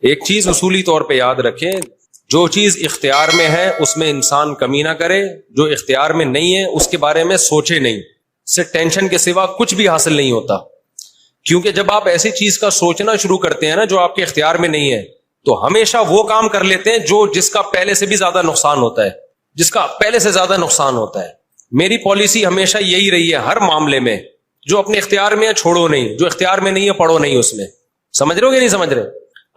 ایک چیز اصولی طور پہ یاد رکھیں، جو چیز اختیار میں ہے اس میں انسان کمی نہ کرے، جو اختیار میں نہیں ہے اس کے بارے میں سوچے نہیں، اس سے ٹینشن کے سوا کچھ بھی حاصل نہیں ہوتا. کیونکہ جب آپ ایسی چیز کا سوچنا شروع کرتے ہیں نا جو آپ کے اختیار میں نہیں ہے، تو ہمیشہ وہ کام کر لیتے ہیں جس کا پہلے سے بھی زیادہ نقصان ہوتا ہے، جس کا پہلے سے زیادہ نقصان ہوتا ہے. میری پالیسی ہمیشہ یہی رہی ہے ہر معاملے میں، جو اپنے اختیار میں ہے چھوڑو نہیں، جو اختیار میں نہیں ہے پڑھو نہیں اس میں. سمجھ رہے ہو کہ نہیں سمجھ رہے؟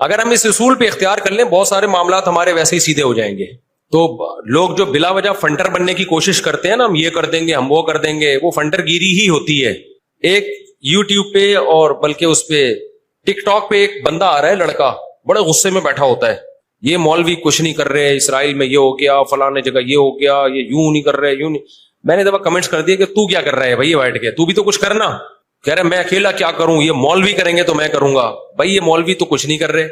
اگر ہم اس اصول پہ اختیار کر لیں بہت سارے معاملات ہمارے ویسے ہی سیدھے ہو جائیں گے. تو لوگ جو بلا وجہ فنٹر بننے کی کوشش کرتے ہیں نا، ہم یہ کر دیں گے، ہم وہ کر دیں گے، وہ فنٹر گیری ہی ہوتی ہے. ایک یوٹیوب پہ اور بلکہ اس پہ ٹک ٹاک پہ ایک بندہ آ رہا ہے، لڑکا بڑے غصے میں بیٹھا ہوتا ہے، یہ مولوی کچھ نہیں کر رہے، اسرائیل میں یہ ہو گیا، فلانے جگہ یہ ہو گیا، یہ یوں نہیں کر رہے، یوں نہیں. میں نے دفعہ کمنٹس کر دیا کہ تو کیا کر رہا ہے بھائی بیٹھ کے، تو بھی تو کچھ کرنا. کہہ رہے میں اکیلا کیا کروں، یہ مولوی کریں گے تو میں کروں گا. بھائی یہ مولوی تو کچھ نہیں کر رہے.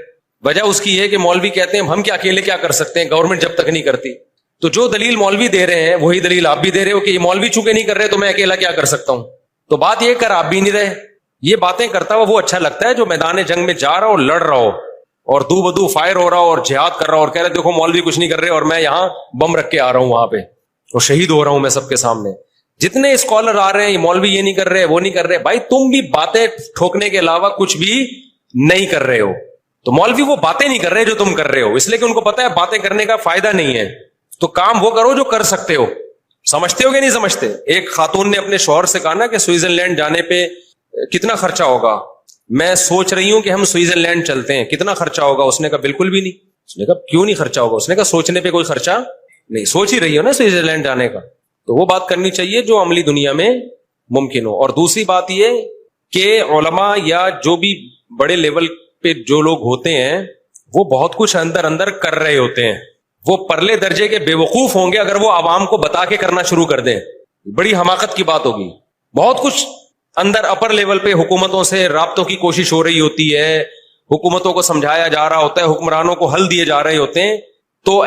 وجہ اس کی ہے کہ مولوی کہتے ہیں ہم کیا اکیلے کیا کر سکتے ہیں، گورنمنٹ جب تک نہیں کرتی. تو جو دلیل مولوی دے رہے ہیں وہی دلیل آپ بھی دے رہے ہو کہ یہ مولوی چونکہ نہیں کر رہے تو میں اکیلا کیا کر سکتا ہوں. تو بات یہ کر آپ بھی نہیں رہے. یہ باتیں کرتا ہوا وہ اچھا لگتا ہے جو میدان جنگ میں جا رہا ہو، لڑ رہا ہو اور دو بدو فائر ہو رہا ہو اور جہاد کر رہا ہو اور کہہ رہے دیکھو مولوی کچھ نہیں کر رہے اور میں یہاں بم رکھ کے آ رہا ہوں وہاں پہ اور شہید ہو رہا ہوں میں سب کے سامنے. جتنے اسکالر آ رہے ہیں یہ مولوی یہ نہیں کر رہے وہ نہیں کر رہے، بھائی تم بھی باتیں ٹھوکنے کے علاوہ کچھ بھی نہیں کر رہے ہو. تو مولوی وہ باتیں نہیں کر رہے جو تم کر رہے ہو، اس لیے کہ ان کو پتا ہے باتیں کرنے کا فائدہ نہیں ہے. تو کام وہ کرو جو کر سکتے ہو. سمجھتے ہو کہ نہیں سمجھتے؟ ایک خاتون نے اپنے شوہر سے کہا نا کہ سوئٹزرلینڈ جانے پہ کتنا خرچہ ہوگا، میں سوچ رہی ہوں کہ ہم سوئٹزرلینڈ چلتے ہیں، کتنا خرچہ ہوگا؟ اس نے کہا بالکل بھی نہیں. اس نے کہا کیوں نہیں خرچہ ہوگا؟ اس نے کہا سوچنے پہ کوئی خرچہ نہیں، سوچ ہی رہی ہو نا سوئٹزرلینڈ جانے کا. تو وہ بات کرنی چاہیے جو عملی دنیا میں ممکن ہو. اور دوسری بات یہ کہ علماء یا جو بھی بڑے لیول پہ جو لوگ ہوتے ہیں وہ بہت کچھ اندر اندر کر رہے ہوتے ہیں. وہ پرلے درجے کے بے وقوف ہوں گے اگر وہ عوام کو بتا کے کرنا شروع کر دیں، بڑی حماقت کی بات ہوگی. بہت کچھ اندر اپر لیول پہ حکومتوں سے رابطوں کی کوشش ہو رہی ہوتی ہے، حکومتوں کو سمجھایا جا رہا ہوتا ہے، حکمرانوں کو حل دیے جا رہے ہوتے ہیں. تو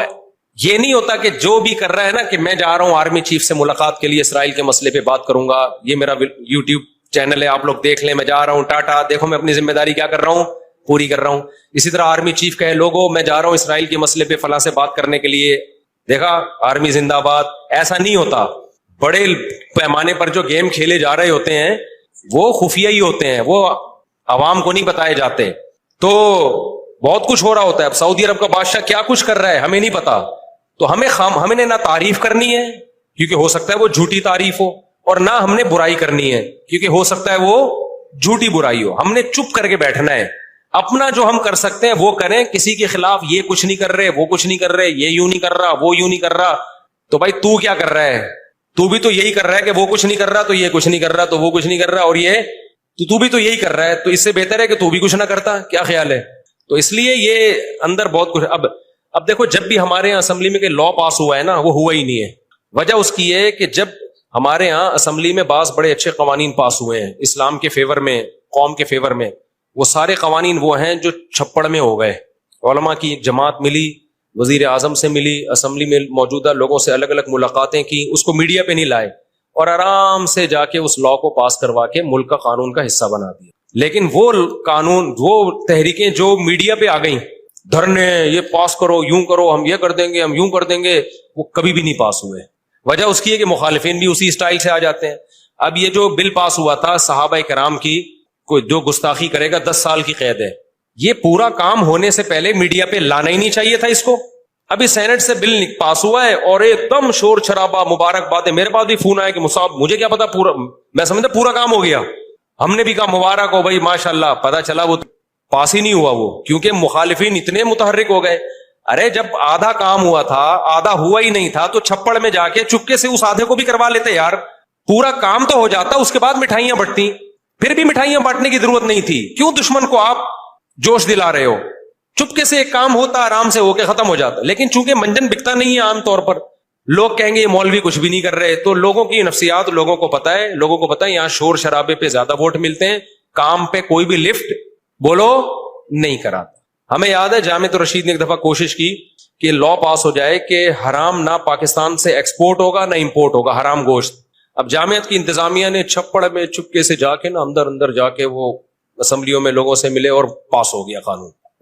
یہ نہیں ہوتا کہ جو بھی کر رہا ہے نا کہ میں جا رہا ہوں آرمی چیف سے ملاقات کے لیے اسرائیل کے مسئلے پہ بات کروں گا، یہ میرا یوٹیوب چینل ہے آپ لوگ دیکھ لیں، میں جا رہا ہوں ٹاٹا دیکھو میں اپنی ذمہ داری کیا کر رہا ہوں پوری کر رہا ہوں. اسی طرح آرمی چیف کہے لوگوں میں جا رہا ہوں اسرائیل کے مسئلے پہ فلاں سے بات کرنے کے لیے، دیکھا آرمی زندہ باد. ایسا نہیں ہوتا. بڑے پیمانے پر جو گیم کھیلے جا رہے ہوتے ہیں وہ خفیہ ہی ہوتے ہیں، وہ عوام کو نہیں بتائے جاتے. تو بہت کچھ ہو رہا ہوتا ہے. اب سعودی عرب کا بادشاہ کیا کچھ کر رہا ہے ہمیں نہیں پتا، تو ہمیں نہ تعریف کرنی ہے کیونکہ ہو سکتا ہے وہ جھوٹی تعریف ہو، اور نہ ہم نے برائی کرنی ہے کیونکہ ہو سکتا ہے وہ جھوٹی برائی ہو. ہم نے چپ کر کے بیٹھنا ہے، اپنا جو ہم کر سکتے ہیں وہ کریں. کسی کے خلاف یہ کچھ نہیں کر رہے وہ کچھ نہیں کر رہے، یہ یوں نہیں کر رہا وہ یوں نہیں کر رہا، تو بھائی تو کیا کر رہا ہے؟ تو بھی تو یہی کر رہا ہے کہ وہ کچھ نہیں کر رہا تو یہ کچھ نہیں کر رہا تو وہ کچھ نہیں کر رہا، اور یہ تو بھی تو یہی کر رہا ہے. تو اس سے بہتر ہے کہ تو بھی کچھ نہ کرتا. کیا خیال ہے؟ تو اس لیے یہ اندر بہت کچھ. اب دیکھو جب بھی ہمارے یہاں اسمبلی میں کہ لا پاس ہوا ہے نا وہ ہوا ہی نہیں ہے. وجہ اس کی ہے کہ جب ہمارے ہاں اسمبلی میں بعض بڑے اچھے قوانین پاس ہوئے ہیں اسلام کے فیور میں، قوم کے فیور میں، وہ سارے قوانین وہ ہیں جو چھپڑ میں ہو گئے. علماء کی ایک جماعت ملی، وزیر اعظم سے ملی، اسمبلی میں موجودہ لوگوں سے الگ الگ ملاقاتیں کی، اس کو میڈیا پہ نہیں لائے اور آرام سے جا کے اس لا کو پاس کروا کے ملک کا قانون کا حصہ بنا دیا. لیکن وہ قانون، وہ تحریکیں جو میڈیا پہ آ گئیں، دھرنے یہ پاس کرو، یوں کرو، ہم یہ کر دیں گے، ہم یوں کر دیں گے، وہ کبھی بھی نہیں پاس ہوئے. وجہ اس کی ہے کہ مخالفین بھی اسی اسٹائل سے آ جاتے ہیں. اب یہ جو بل پاس ہوا تھا صحابہ کرام کی کوئی جو گستاخی کرے گا 10 سال کی قید ہے، یہ پورا کام ہونے سے پہلے میڈیا پہ لانا ہی نہیں چاہیے تھا اس کو. ابھی سینٹ سے بل پاس ہوا ہے اور ایک دم شور شرابہ مبارک بات ہے. میرے پاس بھی فون آیا کہ مصعب مجھے کیا پتا، پورا میں سمجھتا پورا کام ہو گیا. ہم نے بھی کہا مبارک ہو بھائی ماشاء اللہ، پتا چلا وہ پاس ہی نہیں ہوا وہ، کیونکہ مخالفین اتنے متحرک ہو گئے. ارے جب آدھا کام ہوا تھا، آدھا ہوا ہی نہیں تھا، تو چھپڑ میں جا کے چپکے سے اس آدھے کو بھی کروا لیتے یار. پورا کام تو ہو جاتا، اس کے بعد مٹھائیاں بٹتی. پھر بھی مٹھائیاں بانٹنے کی ضرورت نہیں تھی. کیوں دشمن کو آپ جوش دلا رہے ہو؟ چپکے سے ایک کام ہوتا، آرام سے ہو کے ختم ہو جاتا. لیکن چونکہ منجن بکتا نہیں ہے عام طور پر، لوگ کہیں گے یہ مولوی کچھ بھی نہیں کر رہے، تو لوگوں کی نفسیات لوگوں کو پتا ہے. لوگوں کو پتا ہے یہاں شور شرابے پہ زیادہ ووٹ ملتے ہیں، کام پہ کوئی بھی لفٹ بولو نہیں کراتا. ہمیں یاد ہے جامعۃ الرشید نے ایک دفعہ کوشش کی کہ لا پاس ہو جائے کہ حرام نہ پاکستان سے ایکسپورٹ ہوگا نہ امپورٹ ہوگا، حرام گوشت. اب جامعت کی انتظامیہ نے چھپڑ میں چپکے سے جا کے نا اندر جا کے وہ اسمبلیوں میں لوگوں سے ملے اور پاس ہو گیا قانون.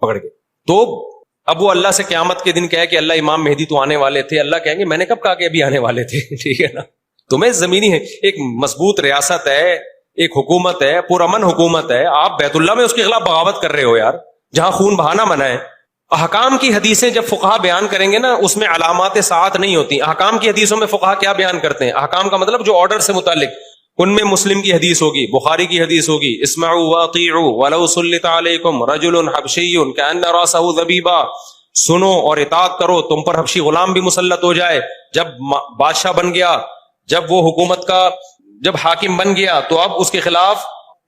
پکڑ کے. تو اب وہ اللہ سے قیامت کے دن کہے کہ اللہ امام مہدی تو آنے والے تھے, اللہ کہیں گے میں نے کب کہا کہ ابھی آنے والے تھے. ٹھیک ہے نا. تمہیں زمینی ہے ایک مضبوط ریاست ہے, ایک حکومت ہے, پرامن حکومت ہے, آپ بیت اللہ میں اس کے خلاف بغاوت کر رہے ہو یار, جہاں خون بہانا منع ہے. احکام کی حدیثیں جب فقہا بیان کریں گے نا, اس میں علامات ساعت نہیں ہوتی. احکام کی حدیثوں میں فقہا کیا بیان کرتے ہیں؟ احکام کا مطلب جو آرڈر سے متعلق, ان میں مسلم کی حدیث ہوگی, بخاری کی حدیث ہوگی, اسمعوا واطیعوا ولو سلط علیکم رجل حبشی کأن رأسہ ذبیبہ, سنو اور اطاعت کرو, تم پر حبشی غلام بھی مسلط ہو جائے. جب بادشاہ بن گیا, جب وہ حکومت کا جب حاکم بن گیا, تو اب اس کے خلاف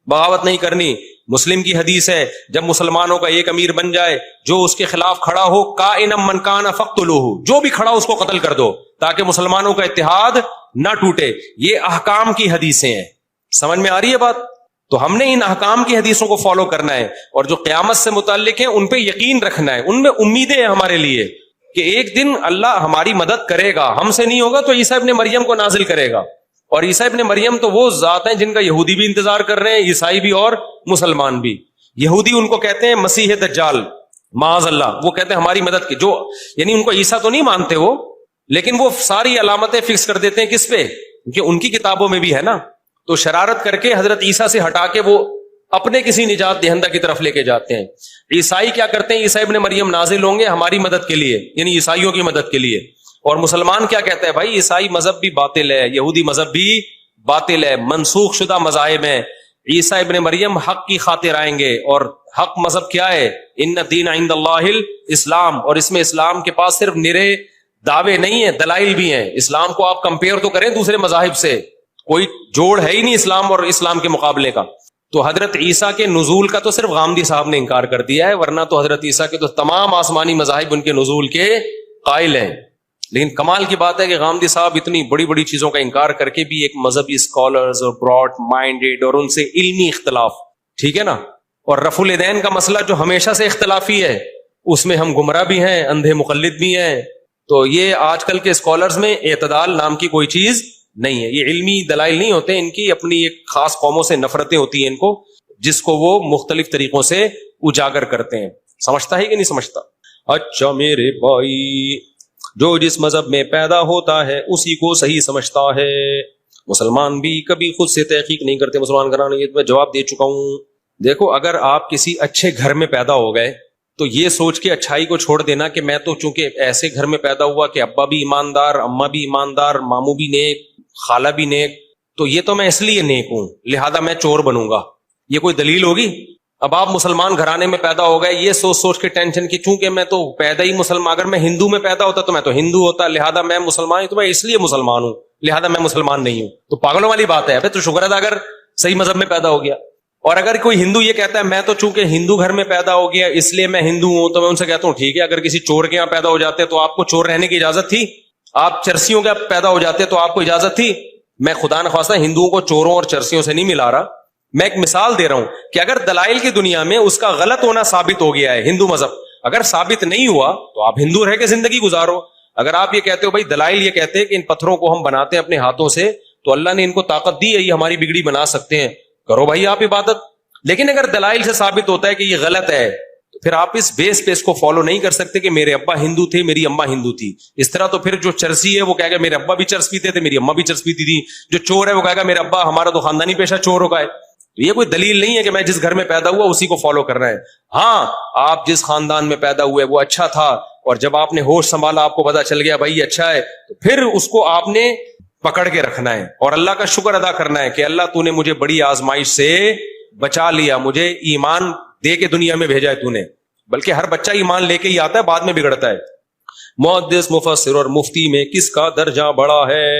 بغاوت نہیں کرنی. مسلم کی حدیث ہے جب مسلمانوں کا ایک امیر بن جائے, جو اس کے خلاف کھڑا ہو, کائنم من کان فاقتلوہ, جو بھی کھڑا اس کو قتل کر دو تاکہ مسلمانوں کا اتحاد نہ ٹوٹے. یہ احکام کی حدیثیں ہیں. سمجھ میں آ رہی ہے بات؟ تو ہم نے ان احکام کی حدیثوں کو فالو کرنا ہے, اور جو قیامت سے متعلق ہیں ان پہ یقین رکھنا ہے. ان میں امیدیں ہیں ہمارے لیے کہ ایک دن اللہ ہماری مدد کرے گا. ہم سے نہیں ہوگا تو عیسیٰ ابن مریم کو نازل کرے گا. اور عیسیٰ ابن مریم تو وہ ذات ہیں جن کا یہودی بھی انتظار کر رہے ہیں, عیسائی بھی اور مسلمان بھی. یہودی ان کو کہتے ہیں مسیح دجال, معاذ اللہ, وہ کہتے ہیں ہماری مدد کی, جو یعنی ان کو عیسیٰ تو نہیں مانتے وہ, لیکن وہ ساری علامتیں فکس کر دیتے ہیں کس پہ, کیونکہ ان کی کتابوں میں بھی ہے نا. تو شرارت کر کے حضرت عیسیٰ سے ہٹا کے وہ اپنے کسی نجات دہندہ کی طرف لے کے جاتے ہیں. عیسائی کیا کرتے ہیں, عیسیٰ ابن مریم نازل ہوں گے ہماری مدد کے لیے, یعنی عیسائیوں کی مدد کے لیے. اور مسلمان کیا کہتا ہے, بھائی عیسائی مذہب بھی باطل ہے, یہودی مذہب بھی باطل ہے, منسوخ شدہ مذاہب ہیں. عیسیٰ ابن مریم حق کی خاطر آئیں گے, اور حق مذہب کیا ہے, ان الدین عند اللہ الاسلام, اور اس میں اسلام کے پاس صرف نرے دعوے نہیں ہیں, دلائل بھی ہیں. اسلام کو آپ کمپیئر تو کریں دوسرے مذاہب سے, کوئی جوڑ ہے ہی نہیں اسلام اور اسلام کے مقابلے کا. تو حضرت عیسیٰ کے نزول کا تو صرف غامدی صاحب نے انکار کر دیا ہے, ورنہ تو حضرت عیسیٰ کے تو تمام آسمانی مذاہب ان کے نزول کے قائل ہیں. لیکن کمال کی بات ہے کہ غامدی صاحب اتنی بڑی بڑی چیزوں کا انکار کر کے بھی ایک مذہبی اسکالرز اور براڈ مائنڈیڈ اور ان سے علمی اختلاف, ٹھیک ہے نا. اور رفع الیدین کا مسئلہ جو ہمیشہ سے اختلافی ہے, اس میں ہم گمراہ بھی ہیں, اندھے مقلد بھی ہیں. تو یہ آج کل کے اسکالرز میں اعتدال نام کی کوئی چیز نہیں ہے. یہ علمی دلائل نہیں ہوتے, ان کی اپنی ایک خاص قوموں سے نفرتیں ہوتی ہیں ان کو, جس کو وہ مختلف طریقوں سے اجاگر کرتے ہیں. سمجھتا ہے کہ نہیں سمجھتا؟ اچھا میرے بھائی, جو جس مذہب میں پیدا ہوتا ہے اسی کو صحیح سمجھتا ہے. مسلمان بھی کبھی خود سے تحقیق نہیں کرتے. مسلمان گھرانے, یہ میں جواب دے چکا ہوں. دیکھو, اگر آپ کسی اچھے گھر میں پیدا ہو گئے تو یہ سوچ کے اچھائی کو چھوڑ دینا کہ میں تو چونکہ ایسے گھر میں پیدا ہوا کہ ابا بھی ایماندار, اماں بھی ایماندار, ماموں بھی نیک, خالہ بھی نیک, تو یہ تو میں اس لیے نیک ہوں لہذا میں چور بنوں گا. یہ کوئی دلیل ہوگی؟ اب آپ مسلمان گھرانے میں پیدا ہو گئے, یہ سوچ کے ٹینشن کی چونکہ میں تو پیدا ہی مسلمان, اگر میں ہندو میں پیدا ہوتا تو میں تو ہندو ہوتا, لہذا میں مسلمان ہوں, تو میں اس لیے مسلمان ہوں لہذا میں مسلمان نہیں ہوں. تو پاگلوں والی بات ہے. تو شکر ادا اگر صحیح مذہب میں پیدا ہو گیا. اور اگر کوئی ہندو یہ کہتا ہے میں تو چونکہ ہندو گھر میں پیدا ہو گیا اس لیے میں ہندو ہوں, تو میں ان سے کہتا ہوں ٹھیک ہے, اگر کسی چور کے یہاں پیدا ہو جاتے تو آپ کو چور رہنے کی اجازت تھی؟ آپ چرسیوں کے پیدا ہو جاتے تو آپ کو اجازت تھی؟ میں خدا نخواستہ ہندوؤں کو چوروں اور چرسیوں سے نہیں ملا رہا, میں ایک مثال دے رہا ہوں کہ اگر دلائل کی دنیا میں اس کا غلط ہونا ثابت ہو گیا ہے ہندو مذہب, اگر ثابت نہیں ہوا تو آپ ہندو رہ کے زندگی گزارو. اگر آپ یہ کہتے ہو بھائی دلائل یہ کہتے ہیں کہ ان پتھروں کو ہم بناتے ہیں اپنے ہاتھوں سے تو اللہ نے ان کو طاقت دی ہے, یہ ہماری بگڑی بنا سکتے ہیں, کرو بھائی آپ عبادت. لیکن اگر دلائل سے ثابت ہوتا ہے کہ یہ غلط ہے تو پھر آپ اس بیس پہ اس کو فالو نہیں کر سکتے کہ میرے ابا ہندو تھے, میری اماں ہندو تھی. اس طرح تو پھر جو چرسی ہے وہ کہے گا میرے ابا بھی چرس پیتے تھے, میری اماں بھی چرس پیتی تھی. جو چور ہے وہ کہے گا میرے ابا, ہمارا تو خاندانی پیشہ چور ہوگا ہے. تو یہ کوئی دلیل نہیں ہے کہ میں جس گھر میں پیدا ہوا اسی کو فالو کرنا ہے. ہاں, آپ جس خاندان میں پیدا ہوئے وہ اچھا تھا, اور جب آپ نے ہوش سنبھالا آپ کو پتا چل گیا بھائی اچھا ہے, تو پھر اس کو آپ نے پکڑ کے رکھنا ہے اور اللہ کا شکر ادا کرنا ہے کہ اللہ تو نے مجھے بڑی آزمائش سے بچا لیا, مجھے ایمان دے کے دنیا میں بھیجا ہے تو نے. بلکہ ہر بچہ ایمان لے کے ہی آتا ہے, بعد میں بگڑتا ہے. محدث, مفسر اور مفتی میں کس کا درجہ بڑا ہے؟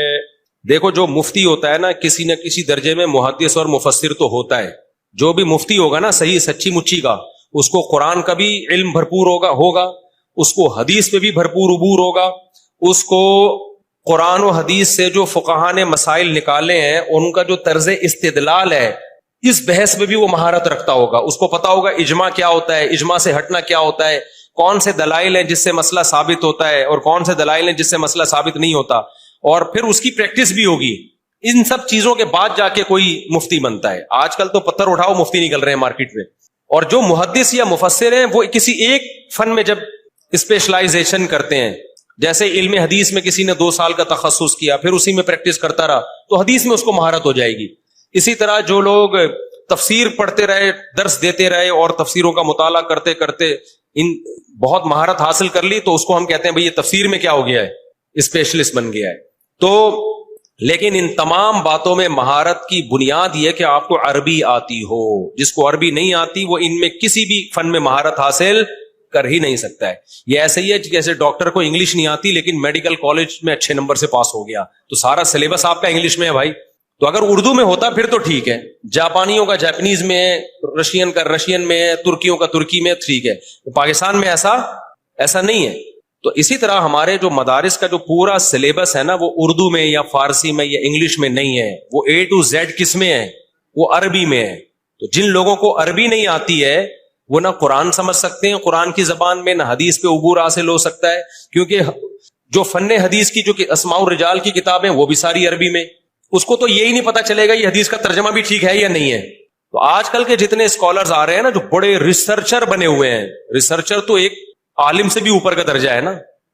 دیکھو, جو مفتی ہوتا ہے نا کسی نہ کسی درجے میں محدث اور مفسر تو ہوتا ہے. جو بھی مفتی ہوگا نا صحیح سچی مچی کا, اس کو قرآن کا بھی علم بھرپور ہوگا, اس کو حدیث پہ بھی بھرپور عبور ہوگا, اس کو قرآن و حدیث سے جو فقہاء نے مسائل نکالے ہیں ان کا جو طرز استدلال ہے اس بحث میں بھی وہ مہارت رکھتا ہوگا. اس کو پتا ہوگا اجماع کیا ہوتا ہے, اجماع سے ہٹنا کیا ہوتا ہے, کون سے دلائل ہیں جس سے مسئلہ ثابت ہوتا ہے اور کون سے دلائل ہیں جس سے مسئلہ ثابت نہیں ہوتا, اور پھر اس کی پریکٹس بھی ہوگی. ان سب چیزوں کے بعد جا کے کوئی مفتی بنتا ہے. آج کل تو پتھر اٹھاؤ مفتی نکل رہے ہیں مارکیٹ میں, اور جو محدث یا مفسر ہیں وہ کسی ایک فن میں جب اسپیشلائزیشن کرتے ہیں، جیسے علم حدیث میں کسی نے 2 سال کا تخصص کیا پھر اسی میں پریکٹس کرتا رہا تو حدیث میں اس کو مہارت ہو جائے گی. اسی طرح جو لوگ تفسیر پڑھتے رہے، درس دیتے رہے اور تفسیروں کا مطالعہ کرتے کرتے ان بہت مہارت حاصل کر لی تو اس کو ہم کہتے ہیں بھئی یہ تفسیر میں کیا ہو گیا ہے، اسپیشلسٹ بن گیا ہے. تو لیکن ان تمام باتوں میں مہارت کی بنیاد یہ کہ آپ کو عربی آتی ہو. جس کو عربی نہیں آتی وہ ان میں کسی بھی فن میں مہارت حاصل کر ہی نہیں سکتا ہے. یہ ایسے ہی ہے جیسے ڈاکٹر کو انگلش نہیں آتی لیکن میڈیکل کالج میں اچھے نمبر سے پاس ہو گیا تو سارا سلیبس آپ کا انگلش میں ہے بھائی. تو اگر اردو میں ہوتا پھر تو ٹھیک ہے، جاپانیوں کا جاپنیز میں ہے، رشین کا رشین میں ہے، ترکیوں کا ترکی میں، ٹھیک ہے. پاکستان میں ایسا نہیں ہے. تو اسی طرح ہمارے جو مدارس کا جو پورا سلیبس ہے نا وہ اردو میں یا فارسی میں یا انگلش میں نہیں ہے، وہ A to Z کس میں ہے؟ وہ عربی میں ہے. تو جن لوگوں کو عربی نہیں آتی ہے وہ نہ قرآن سمجھ سکتے ہیں قرآن کی زبان میں، نہ حدیث پہ عبور حاصل ہو سکتا ہے، کیونکہ جو فن حدیث کی جو اسماء الرجال کی کتابیں وہ بھی ساری عربی میں، اس کو تو یہی نہیں پتا چلے گا یہ حدیث کا ترجمہ بھی ٹھیک ہے یا نہیں ہے. تو آج کل کے جتنے اسکالرز آ رہے ہیں نا جو بڑے ریسرچر بنے ہوئے ہیں، ریسرچر تو ایک عالم سے بھی اوپر کا درجہ ہے نا،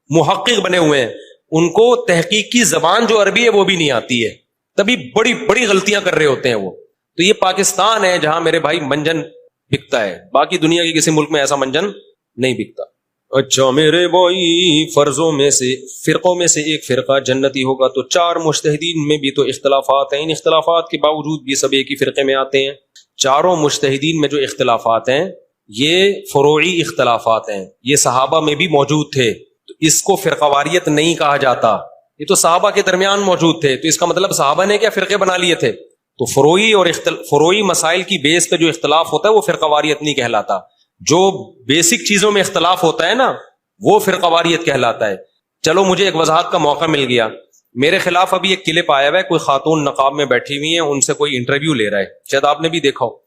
محقق بنے ہوئے ہیں، ان کو تحقیق کی زبان جو عربی ہے وہ بھی نہیں آتی ہے، تبھی بڑی بڑی غلطیاں کر رہے ہوتے ہیں وہ. تو یہ پاکستان ہے جہاں میرے بھائی منجن بکتا ہے، باقی دنیا کے کسی ملک میں ایسا منجن نہیں بکتا. اچھا میرے بھائی، فرقوں میں سے ایک فرقہ جنتی ہوگا تو 4 مجتہدین میں بھی تو اختلافات ہیں، ان اختلافات کے باوجود بھی سب ایک ہی فرقے میں آتے ہیں. چاروں مجتہدین میں جو اختلافات ہیں یہ فروعی اختلافات ہیں، یہ صحابہ میں بھی موجود تھے تو اس کو فرقہ واریت نہیں کہا جاتا، یہ تو صحابہ کے درمیان موجود تھے. تو اس کا مطلب صحابہ نے کیا فرقے بنا لیے تھے؟ تو فروعی مسائل کی بیس پہ جو اختلاف ہوتا ہے وہ فرقہ واریت نہیں کہلاتا. جو بیسک چیزوں میں اختلاف ہوتا ہے نا وہ فرقہ واریت کہلاتا ہے. چلو مجھے ایک وضاحت کا موقع مل گیا. میرے خلاف ابھی ایک کلپ آیا ہوا ہے، کوئی خاتون نقاب میں بیٹھی ہوئی ہیں، ان سے کوئی انٹرویو لے رہا ہے، شاید آپ نے بھی دیکھا ہو.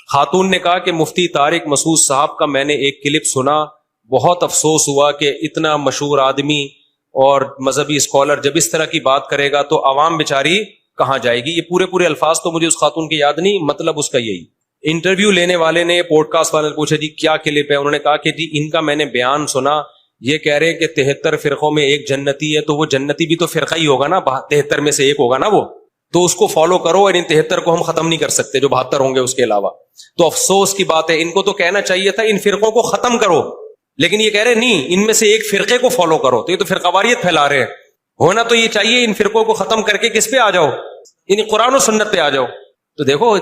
خاتون نے کہا کہ مفتی طارق مسعود صاحب کا میں نے ایک کلپ سنا، بہت افسوس ہوا کہ اتنا مشہور آدمی اور مذہبی اسکالر جب اس طرح کی بات کرے گا تو عوام بیچاری کہاں جائے گی. یہ پورے الفاظ تو مجھے اس خاتون کے یاد نہیں، مطلب اس کا یہی. انٹرویو لینے والے نے، پوڈ کاسٹ والے نے پوچھا جی کیا کلپ ہے، انہوں نے کہا کہ جی ان کا میں نے بیان سنا، یہ کہہ رہے ہیں کہ 73 فرقوں میں ایک جنتی ہے، تو وہ جنتی بھی تو فرقہ ہی ہوگا نا، 73 میں سے ایک ہوگا نا وہ، تو اس کو فالو کرو، اور ان 73 کو ہم ختم نہیں کر سکتے جو 72 ہوں گے اس کے علاوہ. تو افسوس کی بات ہے، ان کو تو کہنا چاہیے تھا ان فرقوں کو ختم کرو، لیکن یہ کہہ رہے نہیں ان میں سے ایک فرقے کو فالو کرو. تو یہ تو فرقہ واریت پھیلا رہے ہیں. ہونا تو یہ چاہیے ان فرقوں کو ختم کر کے کس پہ آ جاؤ، ان قرآن و سنت پہ آ جاؤ. تو دیکھو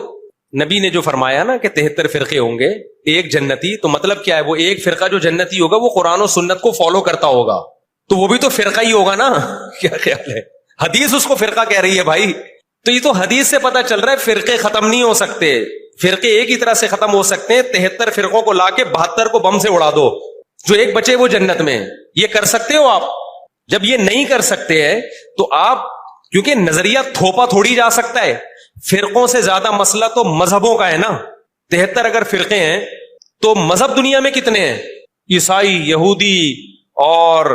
نبی نے جو فرمایا نا کہ 73 فرقے ہوں گے ایک جنتی، تو مطلب کیا ہے؟ وہ ایک فرقہ جو جنتی ہوگا وہ قرآن و سنت کو فالو کرتا ہوگا، تو وہ بھی تو فرقہ ہی ہوگا نا. کیا خیال ہے؟ حدیث اس کو فرقہ کہہ رہی ہے بھائی. تو یہ تو حدیث سے پتہ چل رہا ہے فرقے ختم نہیں ہو سکتے، فرقے ایک ہی طرح سے ختم ہو سکتے ہیں. 73 فرقوں کو لا کے 72 کو بم سے اڑا دو، جو ایک بچے وہ جنت میں. یہ کر سکتے ہو آپ؟ جب یہ نہیں کر سکتے ہیں تو آپ، کیونکہ نظریہ تھوپا تھوڑی جا سکتا ہے، فرقوں سے زیادہ مسئلہ تو مذہبوں کا ہے نا. 73 اگر فرقے ہیں تو مذہب دنیا میں کتنے ہیں؟ عیسائی، یہودی اور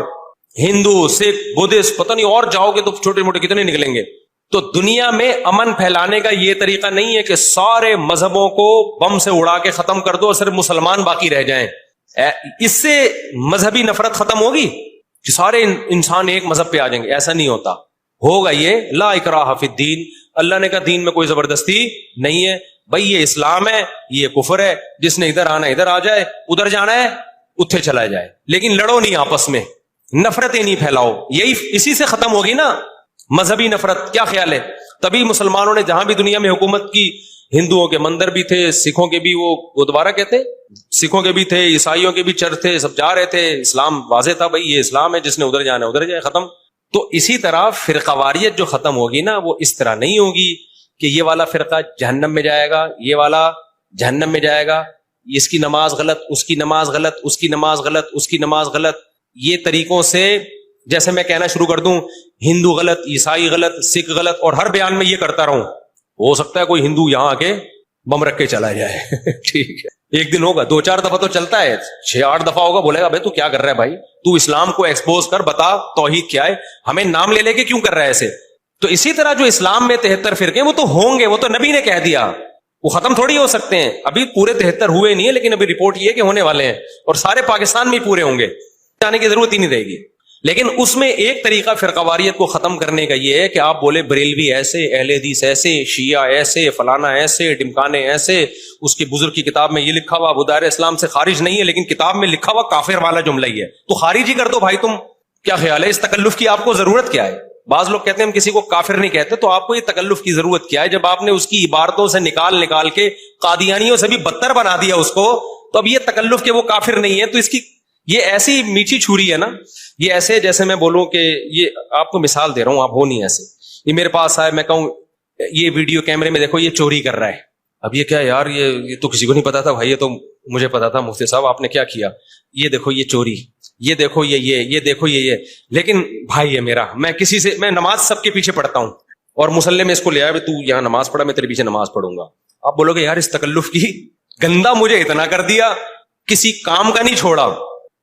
ہندو، سکھ، بدھسٹ، پتہ نہیں اور جاؤ گے تو چھوٹے موٹے کتنے نکلیں گے. تو دنیا میں امن پھیلانے کا یہ طریقہ نہیں ہے کہ سارے مذہبوں کو بم سے اڑا کے ختم کر دو اور صرف مسلمان باقی رہ جائیں. اس سے مذہبی نفرت ختم ہوگی کہ سارے انسان ایک مذہب پہ آ جائیں گے؟ ایسا نہیں ہوتا. ہوگا یہ لا اکراہ فی الدین، اللہ نے کہا دین میں کوئی زبردستی نہیں ہے بھائی، یہ اسلام ہے یہ کفر ہے، جس نے ادھر آنا ادھر آ جائے، ادھر جانا ہے اتھے چلا جائے، لیکن لڑو نہیں آپس میں، نفرتیں نہیں پھیلاؤ. یہی اسی سے ختم ہوگی نا مذہبی نفرت. کیا خیال ہے؟ تبھی مسلمانوں نے جہاں بھی دنیا میں حکومت کی، ہندوؤں کے مندر بھی تھے، سکھوں کے بھی وہ دوبارہ کہتے سکھوں کے بھی تھے، عیسائیوں کے بھی چرچ تھے، سب جا رہے تھے. اسلام واضح تھا بھائی یہ اسلام ہے، جس نے ادھر جانا ہے ادھر جائے، ختم. تو اسی طرح فرقہ واریت جو ختم ہوگی نا وہ اس طرح نہیں ہوگی کہ یہ والا فرقہ جہنم میں جائے گا، یہ والا جہنم میں جائے گا، اس کی نماز غلط، اس کی نماز غلط، اس کی نماز غلط، اس کی نماز غلط. یہ طریقوں سے جیسے میں کہنا شروع کر دوں ہندو غلط، عیسائی غلط، سکھ غلط، اور ہر بیان میں یہ کرتا رہوں، ہو سکتا ہے کوئی ہندو یہاں آ کے بم رکھ کے چلا جائے. ٹھیک ہے، ایک دن ہوگا، 2-4 دفعہ تو چلتا ہے، 6-8 دفعہ ہوگا، بولے گا بھائی تو کیا کر رہا ہے بھائی، تو اسلام کو ایکسپوز کر، بتا توحید کیا ہے، ہمیں نام لے کے کیوں کر رہا ہے ایسے. تو اسی طرح جو اسلام میں 73 فرقے وہ تو ہوں گے، وہ تو نبی نے کہہ دیا، وہ ختم تھوڑی ہو سکتے ہیں، ابھی پورے 73 ہوئے نہیں ہے، لیکن ابھی رپورٹ یہ ہے کہ ہونے والے ہیں، اور سارے پاکستان میں ہی پورے ہوں گے، جانے کی ضرورت ہی نہیں رہے گی۔ لیکن اس میں ایک طریقہ فرقہ واریت کو ختم کرنے کا یہ ہے کہ آپ بولے بریلوی ایسے، اہل حدیث ایسے، شیعہ ایسے، فلانا ایسے، ڈمکانے ایسے، اس کی بزرگ کی کتاب میں یہ لکھا ہوا ابو دار اسلام سے خارج نہیں ہے، لیکن کتاب میں لکھا ہوا کافر والا جملہ ہی ہے، تو خارج ہی کر دو بھائی تم۔ کیا خیال ہے اس تکلف کی آپ کو ضرورت کیا ہے؟ بعض لوگ کہتے ہیں ہم کسی کو کافر نہیں کہتے، تو آپ کو یہ تکلف کی ضرورت کیا ہے جب آپ نے اس کی عبارتوں سے نکال کے قادیانیوں سے بھی بدتر بنا دیا اس کو؟ تو اب یہ تکلف کہ وہ کافر نہیں ہے، تو اس کی یہ ایسی میٹھی چھری ہے نا، یہ ایسے جیسے میں بولوں کہ یہ آپ کو مثال دے رہا ہوں، آپ ہو نہیں ایسے، یہ میرے پاس آئے، میں کہوں یہ ویڈیو کیمرے میں دیکھو یہ چوری کر رہا ہے، اب یہ کیا یار، یہ تو کسی کو نہیں پتا تھا بھائی، یہ تو مجھے پتا تھا مفتی صاحب آپ نے کیا کیا، یہ دیکھو یہ چوری، یہ دیکھو یہ دیکھو یہ لیکن بھائی ہے میرا، میں نماز سب کے پیچھے پڑھتا ہوں، اور مسلح میں اس کو لے آیا تو یہاں نماز پڑھا، میں تیرے پیچھے نماز پڑھوں گا۔ آپ بولو گے یار اس تکلف کی گندا مجھے اتنا کر دیا، کسی کام کا نہیں چھوڑا،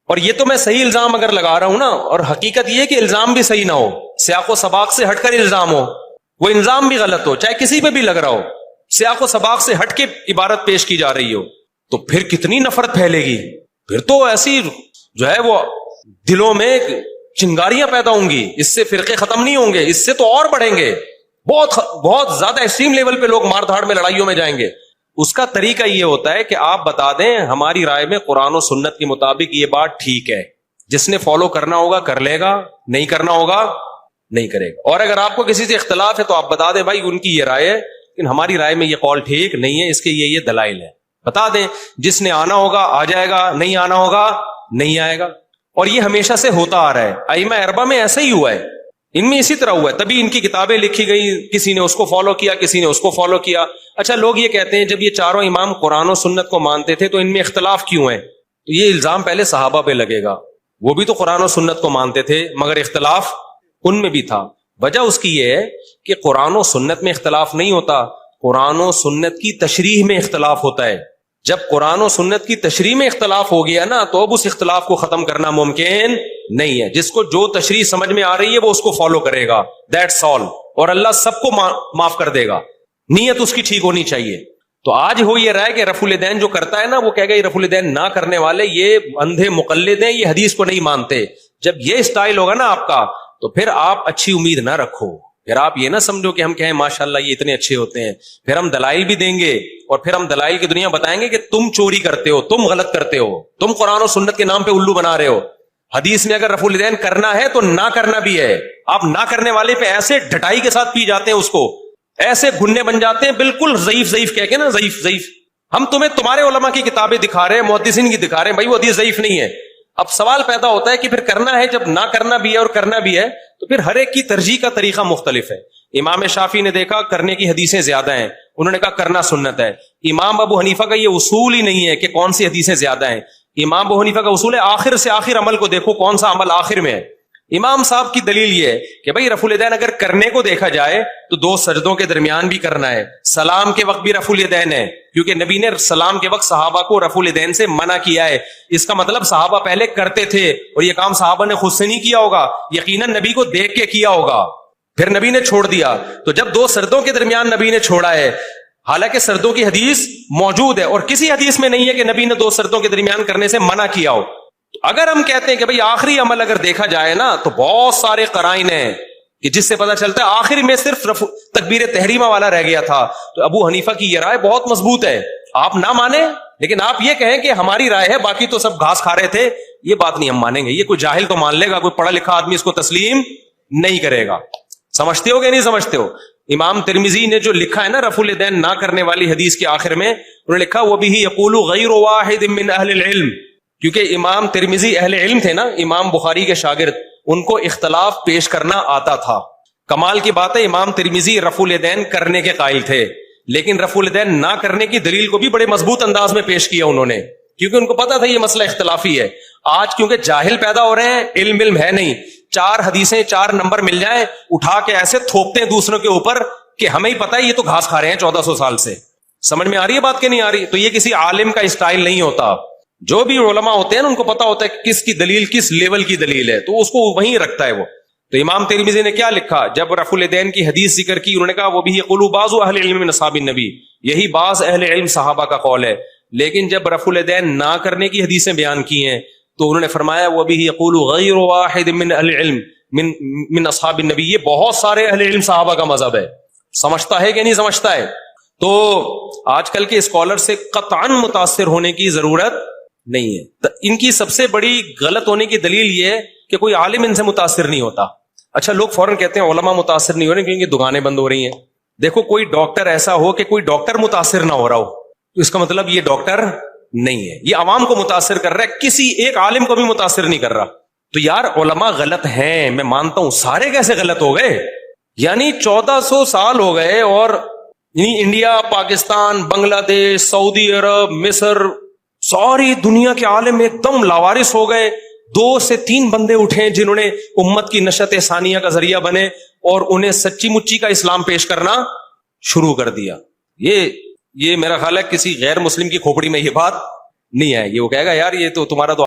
اور یہ تو میں صحیح الزام اگر لگا رہا ہوں نا، اور حقیقت یہ کہ الزام بھی صحیح نہ ہو، سیاق و سباق سے ہٹ کر الزام ہو، وہ الزام بھی غلط ہو، چاہے کسی پہ بھی لگ رہا ہو، سیاق و سباق سے ہٹ کے عبارت پیش کی جا رہی ہو، تو پھر کتنی نفرت پھیلے گی، پھر تو ایسی جو ہے وہ دلوں میں چنگاریاں پیدا ہوں گی، اس سے فرقے ختم نہیں ہوں گے، اس سے تو اور بڑھیں گے، بہت زیادہ ایکسٹریم لیول پہ لوگ مار دھاڑ میں لڑائیوں میں جائیں گے۔ اس کا طریقہ یہ ہوتا ہے کہ آپ بتا دیں ہماری رائے میں قرآن و سنت کے مطابق یہ بات ٹھیک ہے، جس نے فالو کرنا ہوگا کر لے گا، نہیں کرنا ہوگا نہیں کرے گا، اور اگر آپ کو کسی سے اختلاف ہے تو آپ بتا دیں بھائی ان کی یہ رائے ہے لیکن ہماری رائے میں یہ قول ٹھیک نہیں ہے، اس کے یہ دلائل ہے، بتا دیں، جس نے آنا ہوگا آ جائے گا، نہیں آنا ہوگا نہیں آئے گا، اور یہ ہمیشہ سے ہوتا آ رہا ہے، ائمہ اربعہ میں ایسا ہی ہوا ہے، ان میں اسی طرح ہوا ہے، تبھی ان کی کتابیں لکھی گئی، کسی نے اس کو فالو کیا، کسی نے اس کو فالو کیا۔ اچھا لوگ یہ کہتے ہیں جب یہ چاروں امام قرآن و سنت کو مانتے تھے تو ان میں اختلاف کیوں ہے؟ تو یہ الزام پہلے صحابہ پہ لگے گا، وہ بھی تو قرآن و سنت کو مانتے تھے مگر اختلاف ان میں بھی تھا۔ وجہ اس کی یہ ہے کہ قرآن و سنت میں اختلاف نہیں ہوتا، قرآن و سنت کی تشریح میں اختلاف ہوتا ہے۔ جب قرآن و سنت کی تشریح میں اختلاف ہو گیا نا تو اب اس اختلاف کو ختم کرنا ممکن نہیں ہے، جس کو جو تشریح سمجھ میں آ رہی ہے وہ اس کو فالو کرے گا، دیٹس آل، اور اللہ سب کو معاف کر دے گا، نیت اس کی ٹھیک ہونی چاہیے۔ تو آج ہو یہ رہا ہے کہ رفع الیدین جو کرتا ہے نا وہ کہے گا یہ رفع الیدین نہ کرنے والے یہ اندھے مقلد ہیں، یہ حدیث کو نہیں مانتے۔ جب یہ اسٹائل ہوگا نا آپ کا تو پھر آپ اچھی امید نہ رکھو، پھر آپ یہ نہ سمجھو کہ ہم کہیں ماشاءاللہ یہ اتنے اچھے ہوتے ہیں، پھر ہم دلائل بھی دیں گے اور پھر ہم دلائل کی دنیا بتائیں گے کہ تم چوری کرتے ہو، تم غلط کرتے ہو، تم قرآن و سنت کے نام پہ الو بنا رہے ہو۔ حدیث میں اگر رفع الیدین کرنا ہے تو نہ کرنا بھی ہے، آپ نہ کرنے والے پہ ایسے ڈھٹائی کے ساتھ پی جاتے ہیں، اس کو ایسے گھننے بن جاتے ہیں، بالکل ضعیف کہہ کے نا، ضعیف۔ ہم تمہیں تمہارے علماء کی کتابیں دکھا رہے ہیں، محدثین کی دکھا رہے ہیں، بھائی وہ حدیث ضعیف نہیں ہے۔ اب سوال پیدا ہوتا ہے کہ پھر کرنا ہے، جب نہ کرنا بھی ہے اور کرنا بھی ہے تو پھر ہر ایک کی ترجیح کا طریقہ مختلف ہے۔ امام شافعی نے دیکھا کرنے کی حدیثیں زیادہ ہیں، انہوں نے کہا کرنا سنت ہے۔ امام ابو حنیفہ کا یہ اصول ہی نہیں ہے کہ کون سی حدیثیں زیادہ ہیں، امام ابو حنیفہ کا اصول ہے آخر سے آخر عمل کو دیکھو کون سا عمل آخر میں ہے۔ امام صاحب کی دلیل یہ ہے کہ بھائی رفع الیدین اگر کرنے کو دیکھا جائے تو 2 سجدوں کے درمیان بھی کرنا ہے، سلام کے وقت بھی رفع الیدین ہے، کیونکہ نبی نے سلام کے وقت صحابہ کو رفع الیدین سے منع کیا ہے۔ اس کا مطلب صحابہ پہلے کرتے تھے اور یہ کام صحابہ نے خود سے نہیں کیا ہوگا، یقیناً نبی کو دیکھ کے کیا ہوگا، پھر نبی نے چھوڑ دیا۔ تو جب 2 سردوں کے درمیان نبی نے چھوڑا ہے، حالانکہ سردوں کی حدیث موجود ہے اور کسی حدیث میں نہیں ہے کہ نبی نے 2 سردوں کے درمیان کرنے سے منع کیا ہو، تو اگر ہم کہتے ہیں کہ بھئی آخری عمل اگر دیکھا جائے نا تو بہت سارے قرائن ہیں کہ جس سے پتہ چلتا ہے آخری میں صرف تکبیر تحریمہ والا رہ گیا تھا، تو ابو حنیفہ کی یہ رائے بہت مضبوط ہے۔ آپ نہ مانیں لیکن آپ یہ کہیں کہ ہماری رائے ہے، باقی تو سب گھاس کھا رہے تھے، یہ بات نہیں ہم مانیں گے۔ یہ کوئی جاہل تو مان لے گا، کوئی پڑھا لکھا آدمی اس کو تسلیم نہیں کرے گا۔ سمجھتے ہو کہ نہیں سمجھتے ہو؟ امام ترمذی نے جو لکھا ہے نا رفع الیدین نہ کرنے والی حدیث کے آخر میں، انہوں نے لکھا وَبِهِ يَقُولُ غَيْرُ وَاحِدٍ مِّنْ أَهْلِ الْعِلْمِ، کیونکہ امام ترمذی اہل علم تھے نا، امام بخاری کے شاگرد، ان کو اختلاف پیش کرنا آتا تھا۔ کمال کی بات ہے امام ترمذی رفع الیدین کرنے کے قائل تھے، لیکن رفع الیدین نہ کرنے کی دلیل کو بھی بڑے مضبوط انداز میں پیش کیا انہوں نے، کیونکہ ان کو پتا تھا یہ مسئلہ اختلافی ہے۔ آج کیونکہ جاہل پیدا ہو رہے ہیں، علم ہے نہیں، 4 حدیثیں 4 نمبر مل جائیں اٹھا کے ایسے تھوپتے ہیں دوسروں کے اوپر کہ ہمیں ہی پتا ہے یہ تو گھاس کھا رہے ہیں 1400 سال سے۔ سمجھ میں آ رہی ہے بات کہ نہیں آ رہی؟ تو یہ کسی عالم کا اسٹائل نہیں ہوتا۔ جو بھی علماء ہوتے ہیں نا ان کو پتا ہوتا ہے کس کی دلیل کس لیول کی دلیل ہے، تو اس کو وہیں رکھتا ہے وہ۔ تو امام ترمذی نے کیا لکھا جب رفع الیدین کی حدیث ذکر کی؟ انہوں نے کہا وہ بھی یقول بعض اہل العلم من اصحاب النبی، یہی بعض اہل علم صحابہ کا قول ہے. لیکن جب رفع الیدین نہ کرنے کی حدیثیں بیان کی ہیں تو انہوں نے فرمایا وہ بھی یقول غیر واحد من اہل العلم من اصحاب النبی، یہ بہت سارے اہل علم صحابہ کا مذہب ہے. سمجھتا ہے کہ نہیں سمجھتا ہے؟ تو آج کل کے اسکالر سے قطعاً متاثر ہونے کی ضرورت نہیں ہے. ان کی سب سے بڑی غلط ہونے کی دلیل یہ ہے کہ کوئی عالم ان سے متاثر نہیں ہوتا. اچھا لوگ فوراً کہتے ہیں علماء متاثر نہیں ہو رہے کیونکہ دکانیں بند ہو رہی ہیں. دیکھو کوئی ڈاکٹر ایسا ہو کہ کوئی ڈاکٹر متاثر نہ ہو رہا ہو تو اس کا مطلب یہ ڈاکٹر نہیں ہے، یہ عوام کو متاثر کر رہا ہے، کسی ایک عالم کو بھی متاثر نہیں کر رہا. تو یار علماء غلط ہیں، میں مانتا ہوں، سارے کیسے غلط ہو گئے؟ یعنی 1400 سال ہو گئے اور انڈیا، پاکستان، بنگلہ دیش، سعودی عرب، مصر، ساری دنیا کے عالم ایک دم لاوارث ہو گئے. 2 سے 3 بندے اٹھے جنہوں نے امت کی نشت ثانیہ کا ذریعہ بنے اور انہیں سچی مچی کا اسلام پیش کرنا شروع کر دیا. یہ میرا خیال ہے کسی غیر مسلم کی کھوپڑی میں یہ بات نہیں ہے. یہ وہ کہے گا یار یہ تو تمہارا تو